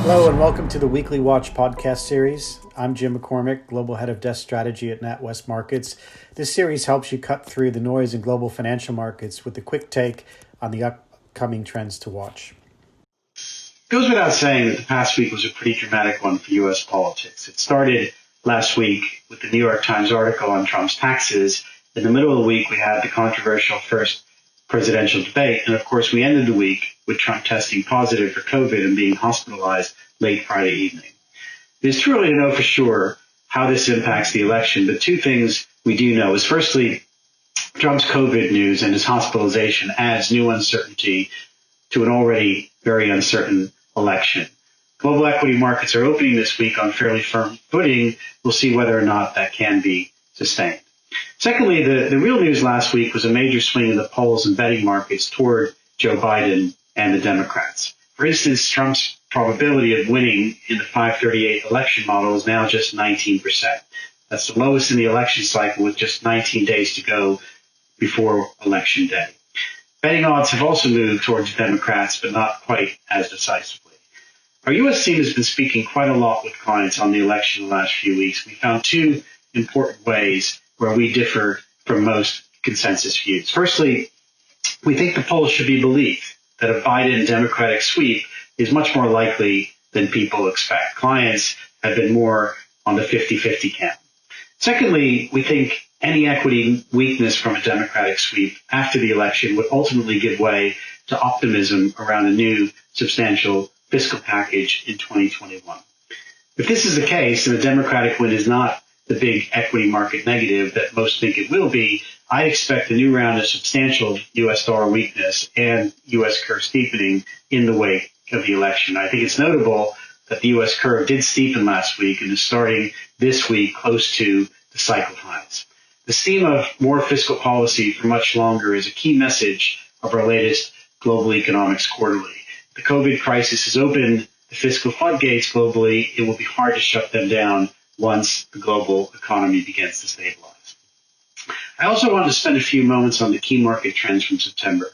Hello and welcome to the Weekly Watch podcast series. I'm Jim McCormick, Global Head of Desk Strategy at NatWest Markets. This series helps you cut through the noise in global financial markets with a quick take on the upcoming trends to watch. It goes without saying that the past week was a pretty dramatic one for U.S. politics. It started last week with the New York Times article on Trump's taxes. In the middle of the week, we had the controversial first presidential debate. And of course, we ended the week with Trump testing positive for COVID and being hospitalized late Friday evening. It is too early to know for sure how this impacts the election, but two things we do know is firstly, Trump's COVID news and his hospitalization adds new uncertainty to an already very uncertain election. Global equity markets are opening this week on fairly firm footing. We'll see whether or not that can be sustained. Secondly, the real news last week was a major swing in the polls and betting markets toward Joe Biden and the Democrats. For instance, Trump's probability of winning in the 538 election model is now just 19%. That's the lowest in the election cycle with just 19 days to go before Election Day. Betting odds have also moved towards the Democrats, but not quite as decisively. Our U.S. team has been speaking quite a lot with clients on the election the last few weeks. We found two important ways where we differ from most consensus views. Firstly, we think the polls should be believed that a Biden Democratic sweep is much more likely than people expect. Clients have been more on the 50-50 camp. Secondly, we think any equity weakness from a Democratic sweep after the election would ultimately give way to optimism around a new substantial fiscal package in 2021. If this is the case, and a Democratic win is not the big equity market negative that most think it will be, I expect a new round of substantial U.S. dollar weakness and U.S. curve steepening in the wake of the election. I think it's notable that the U.S. curve did steepen last week and is starting this week close to the cycle highs. The theme of more fiscal policy for much longer is a key message of our latest Global Economics Quarterly. The COVID crisis has opened the fiscal floodgates globally. It will be hard to shut them down once the global economy begins to stabilize. I also want to spend a few moments on the key market trends from September.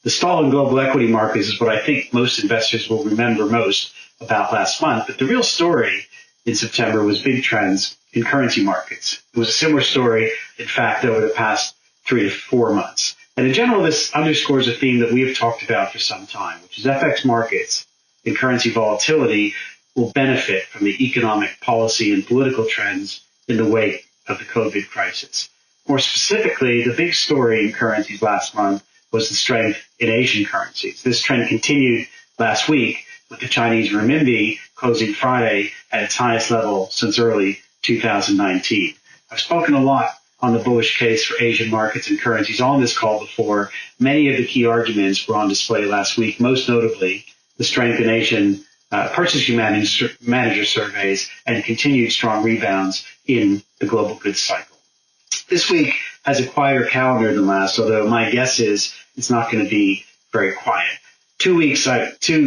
The stall in global equity markets is what I think most investors will remember most about last month, but the real story in September was big trends in currency markets. It was a similar story, in fact, over the past 3 to 4 months. And in general, this underscores a theme that we have talked about for some time, which is FX markets and currency volatility will benefit from the economic, policy, and political trends in the wake of the COVID crisis. More specifically, the big story in currencies last month was the strength in Asian currencies. This trend continued last week with the Chinese renminbi closing Friday at its highest level since early 2019. I've spoken a lot on the bullish case for Asian markets and currencies on this call before. Many of the key arguments were on display last week, most notably the strength in Asian purchasing manager surveys and continued strong rebounds in the global goods cycle. This week has a quieter calendar than last, although my guess is it's not going to be very quiet. 2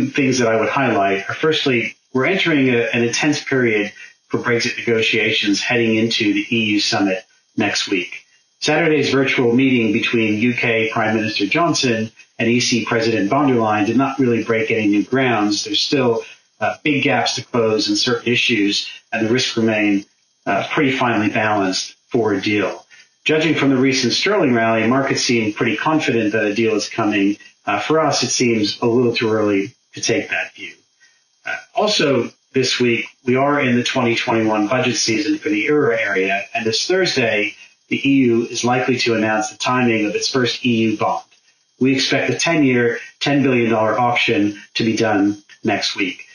things that I would highlight are firstly, we're entering an intense period for Brexit negotiations heading into the EU summit next week. Saturday's virtual meeting between UK Prime Minister Johnson and EC President von der Leyen did not really break any new grounds. There's still big gaps to close in certain issues, and the risks remain pretty finely balanced for a deal. Judging from the recent sterling rally, markets seem pretty confident that a deal is coming. For us, it seems a little too early to take that view. Also, this week, we are in the 2021 budget season for the euro area, and this Thursday, the EU is likely to announce the timing of its first EU bond. We expect a 10-year, $10 billion auction to be done next week.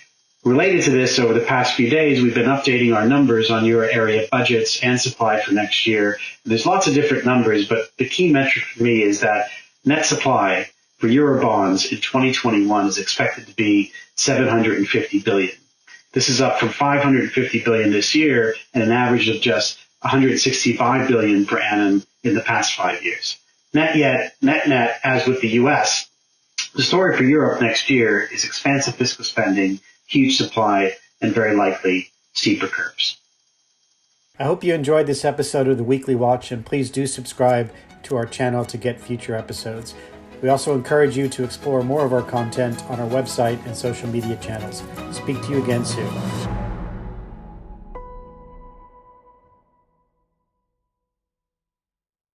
Related to this, over the past few days, we've been updating our numbers on euro area budgets and supply for next year. And there's lots of different numbers, but the key metric for me is that net supply for euro bonds in 2021 is expected to be 750 billion. This is up from 550 billion this year and an average of just 165 billion per annum in the past 5 years. Net, as with the U.S., the story for Europe next year is expansive fiscal spending, huge supply, and very likely steeper curves. I hope you enjoyed this episode of the Weekly Watch, and please do subscribe to our channel to get future episodes. We also encourage you to explore more of our content on our website and social media channels. Speak to you again soon.